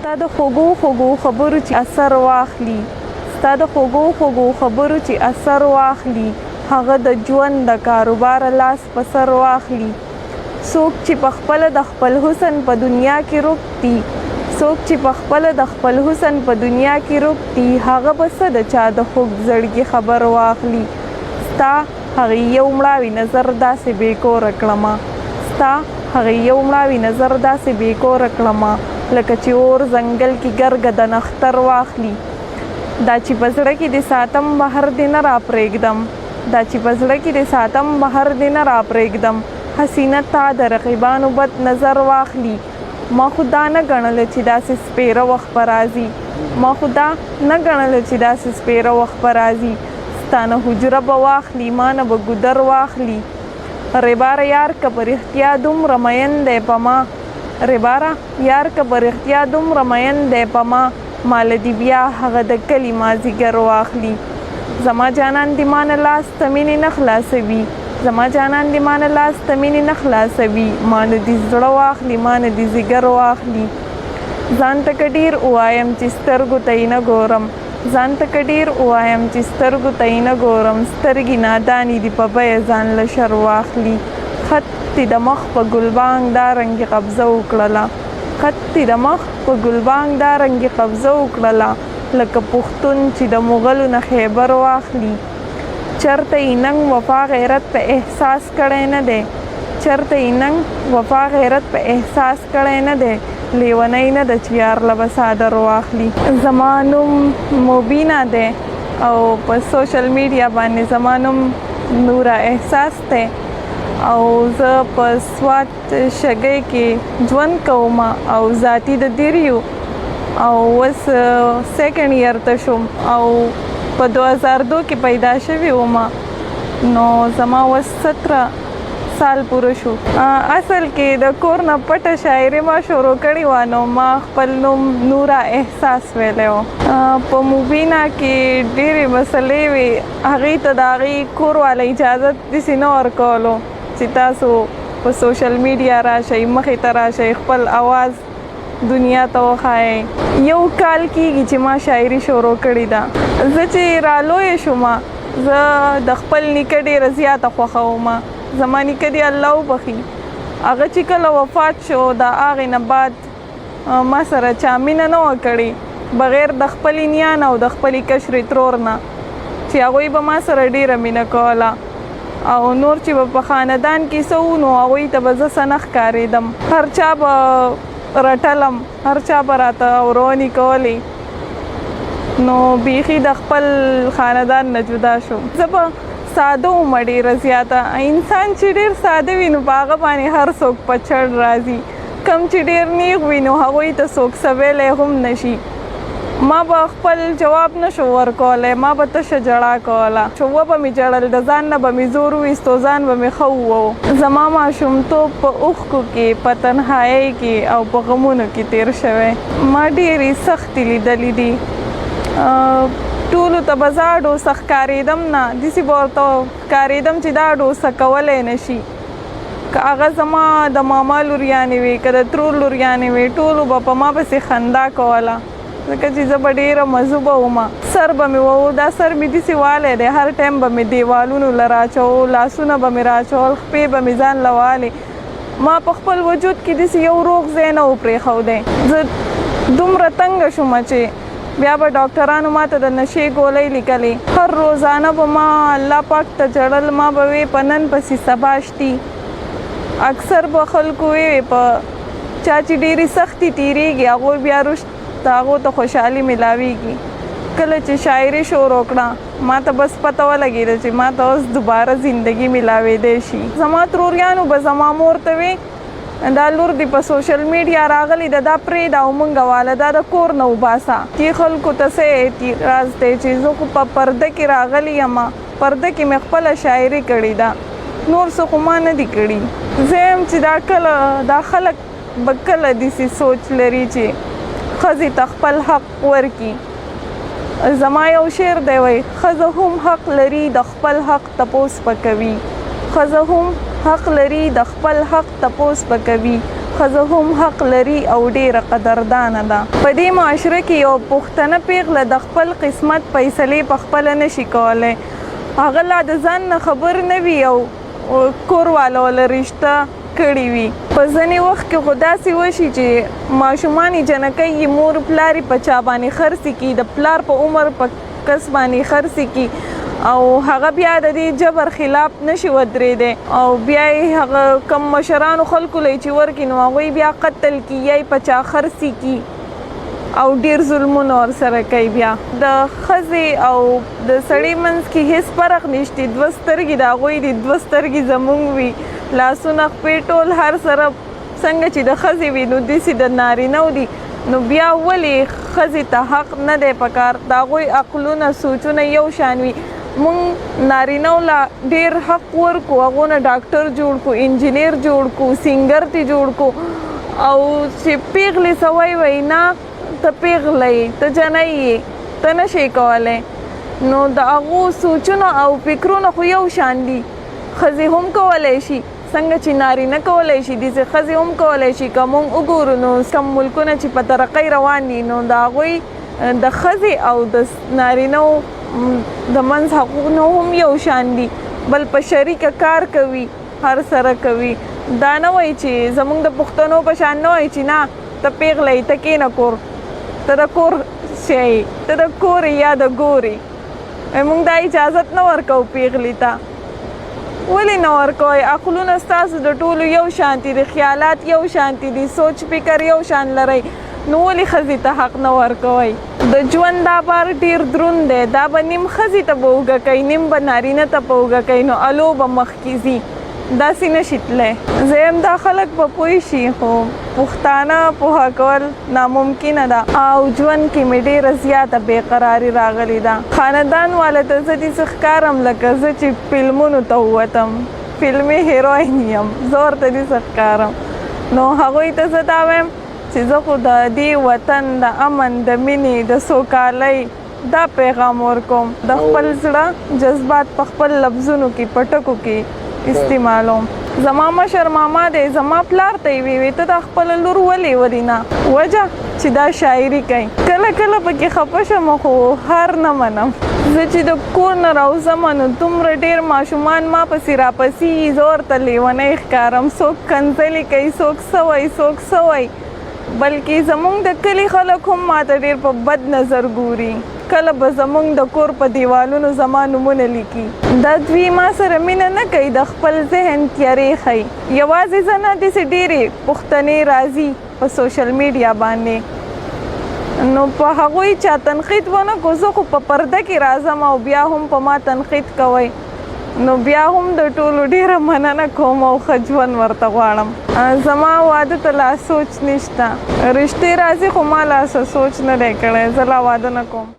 ستا د خوږو خوږو خبرو چې اثر واخلي، ستا د خوږو خوږو خبرو چې اثر واخلي، هغه د ژوند د کاروبار لاس په سر واخلي. څوک چې په خپله د خپل حسن په دنیا کې روک دي، څوک چې په خپله د خپل حسن په دنیا کې روک دي، هغه به څه د چا د خوږ زړګي خبر واخلي. ستا هغې یو مړاوي نظر داسې بې کوره کړمه، ستا هغې یو مړاوي نظر داسې بې کوره کړمه، لکه چې اور ځنګل کې ګرګه د نختر واخلي. دا چې په زړه کې دې ساتم بهر دې نه راپرېږدم، دا چې په زړه کې دې ساتم بهر دې نه راپرېږدم، حسینه تا د رقیبانو بد نظر واخلي. ما خو دا نه ګڼله چې داسې سپېره وخت به راځي، ما خو دا نه ګڼله چې داسې سپېره وخت به راځي. ستا نه حجره به واخلي، ما نه به ګودر واخلي. رباره یار که په رښتیا دومره مین دی په ما، رباره یار که په رښتیا دومره مین دی په ما، ماله دې بیا هغه د کلي مازدیګر واخلي. زما جانان دې ما نه لاس ته مینې نه خلاصوي، زما جانان دې ما نه لاس ته مینې نه خلاصوي، ما نه دې زړه واخلي، ما نه دې ځیګر واخلي. ځان ته که ډېر ووایم چې سترګو ته یې نه ګورم، ځان ته که ډېر ووایم چې سترګو ته یې نه ګورم، سترګې نادانې دې په بیه ځان له شر واخلي. خط دې د مخ په ګلبانګ دا رنګې قبضه وکړله، خط دې د مخ په ګلبانګ دا رنګې قبضه وکړله، لکه پښتون چې د مغلو نه خیبر واخلي. چرته یې ننګ وفا غیرت په احساس کړی نه دی، چرته یې ننګ وفا غیرت په احساس کړی نه دی، لیونی نه ده چې یار له به څادر واخلي. زما نوم مبینه دی او په سوشل میډیا باندې زما نوم نوره احساس دی او زه په سوات شګۍ کې ژوند کوم او ذاتي د دیریو او اوس سیکنډ ایئر ته شوم او په 2002 کې پیدا شوې وم، نو زما اوس 17 سال پوره شو. اصل کې د کور نه پټه شاعري ما شروع کړې وه، نو ما خپل نوم نوره احساس ویلی و. په مبینه کې ډېرې مسلې وې، هغې ته د هغې کور والا اجازت داسې نه ورکولو چې تاسو په سوشل میډیا راشئ، مخې ته راشئ، خپل اواز دنیا ته وښایئ. یو کال کېږي چې ما شاعري شروع کړې ده. زه چې رالویه شوم، زه د خپل نیکه ډېره زیاته خوښوم. زما نیکه دې الله وبخي، هغه چې کله وفات شو د هغې نه بعد ما سره چا مینه نه وه کړې بغیر د خپلې نیا نه او د خپلې کشرې ترور نه، چې هغوی به ما سره ډېره مینه کوله او نور چې به په خاندان کې څه وو نو هغوی ته به زه څه نه ښکارېدم، هر چا به رټلم، هر چا به راته اورونې کولې، نو بیخي د خپل خاندان نه جدا شوم. زه به ساده وم ډېره زیاته، انسان چې ډېر ساده وي نو په هغه باندې هر څوک په چړ راځي، کم چې ډېر نیغ وي نو هغوی ته څوک څه ویلی هم نشي. ما به خپل جواب نشو ورکولی، ما به تشه جړا کوله، چې وبه مې جړل، د ځان نه به مې زور ویستو، ځان به مې ښه ووو. زما ماشومتوب په اوښکو کې، په تنهایۍ کې او په غمونو کې تیر شوی. ما ډېرې سختې لیدلې دي، ټولو ته به زه ډوسه ښکارېدم نه، داسې به ورته ښکارېدم چې دا ډوسه کولی نه شي. که هغه زما د ماما لوریانې وې که د ترور لوریانې وې، ټولو به په ما پسې خندا کوله، ځکه چې زه به ډېره مضوبه وم. سر به مې وو، دا سر مې داسې والی دی، هر ټایم به مې دیوالونو له راچول، لاسونه به مې راچول، خپې به مې ځان له والې. ما په خپل وجود کې داسې یو روغ ځای نه و پرېښودی. زه دومره تنګه شوم چې بیا به ډاکټرانو ما ته د نشې ګولۍ لیکلې. هر روزانه به ما الله پاک ته جړل، ما به وې په نن پسې سبا شتي. اکثر به خلکو وې په چا چې ډېرې سختې تېرېږي هغوی بیا رشد هغو ته خوشحالي میلاویږي. کله چې شاعري شروع کړه ما ته بس پته ولګېده چې ما ته اوس دوباره زندګي میلاوېدی شي. زما تروریانو به زما مور ته وې دا لور دې په سوشل میډیا راغلی ده، دا پرېږده او مونږه واله دا د کور نه وباسه. دې خلکو ته څه اعتراض دی چې زه خو په پرده کې راغلی یم، پرده کې مې خپله شاعري کړې ده، نور څه خو ما نه دي کړي. زه یم چې دا خلک به کله داسې سوچ لري چې ښځې ته خپل حق ورکړي. زما یو شعر دی وایي ښځه هم حق لري د خپل حق تپوس به کوي، ښځه هم حق لري د خپل حق تپوس به کوي، ښځه هم حق لري او ډیره قدردانه ده. په دې معاشره کې یو پښتنه پیغله د خپل قسمت فیصلې په خپله نشي کولی. هغه لا د ځان نه خبر نه وي او کور والا له رشته کړي وي. په ځینې وخت کې خو داسې وشي چې ماشومان یې جنکۍ یې مور پلار یې په چا باندې خرڅې کړي، د پلار په عمر په کس باندې خرڅې کړي او هغه بیا د دې جبر خلاف نشي ودرېدی او بیا یې هغه کم مشرانو خلکو له چې ورکړي نو هغوی بیا قتل کړي یا یې په چا خرڅې کړي او ډېر ظلمونه ورسره کوي. بیا د ښځې او د سړي منځ کې هېڅ فرق نشته. دوه سترګې د هغوی دي، دوه سترګې زموږ وي، لاسونه خپې ټول هر سره څنګه چې د ښځې وي نو داسې د نارینهو دي. نو بیا ولې ښځې ته حق نه دی پکار؟ د هغوی عقلونه سوچونه یو شان وي. موږ نارینهو له ډېر حق ورکو، هغو نه ډاکټر جوړ کړو، انجینیر جوړ کړو، سینګر ته جوړ کړو او چې پیغلې سوی وایي نه ته پیغله یې، ته جنۍ یې، ته نشئ کولی. نو د هغو سوچونه او فکرونه خو یو شان دي. ښځې هم کولی شي څنګه چې نارینه کولی شي، داسې ښځې هم کولی شي. که موږ وګورو نو کوم ملکونه چې په ترقۍ روان دي نو د هغوی د ښځې او د نارینهو د منځ حقونه هم یو شان دي، بل په شریکه کار کوي، هر سره کوي. دا نه وایي چې زموږ د پښتنو په شان نه وایي چې نه ته پیغله یې، ته کښېنه کور، ته د کور شی یې، ته د کور یا د ګورې. موږ دا اجازت نه ورکوو پیغلې ته. ولې نه ورکوئ؟ عقلونه ستاسو د ټولو یو شانتي دي، خیالات یو شانتي دي، سوچ فکر یو شان لرئ، نو ولې ښځې ته حق نه ورکوئ؟ د ژوند دا بار ډېر دروند دی. دا به نیم ښځې ته به اوږه کوي، نیم به نارینه ته په اوږه کوي، نو الو به مخکې ځي. داسې نشي تللی. زه دا خلک به پوه شي خو پښتانه پوهه کول ناممکنه ده او ژوند کې مې ډېره زیاته بېقراري راغلې ده. خاندان والا ته زه داسې ښکارم لکه زه چې فلمونو ته ووتم، فلمي هیروین یم، زه ورته داسې ښکارم. نو هغوی ته زه دا وایم چې زه خو د دې وطن د امن، د مینې، د سوکالۍ دا پیغام ورکوم. د خپل زړه جذبات په خپل لفظونو کې په ټکو کې استعمالوم. زما مشر ماما دی، زما پلار ته یې ویې ته دا خپله لور ولې ورینه وجه چې دا شاعري کوي. کله کله پکې خفه شم خو هر نه منم. زه چې د کور نه راوځم نو دومره ډېر ماشومان ما پسې راپسې، زه ورته لیونۍ ښکارم. څوک کنځلې کوي، څوک څه وایي، څوک څه وایي، بلکې زموږ د کلي خلک هم ماته ډېر په بد نظر ګوري. کله به زموږ د کور په دیوالونو زما نومونه لیکي. دا دوی ما سره مینه نه کوي، د خپل ذهن تیارې ښیي. یوازې زه نه، داسې ډېرې پښتنې راځي په سوشل میډیا باندې، نو په هغوی چا تنقید ونه کړو. زه خو په پرده کې راځم او بیا هم په ما تنقید کوئ، نو بیا هم د ټولو ډېره مننه کوم او ښه ژوند ورته غواړم. زما واده ته لا سوچ نشته، رشتې راځي خو ما لا څه سوچ نه دی کړی، زه لا واده نه کوم.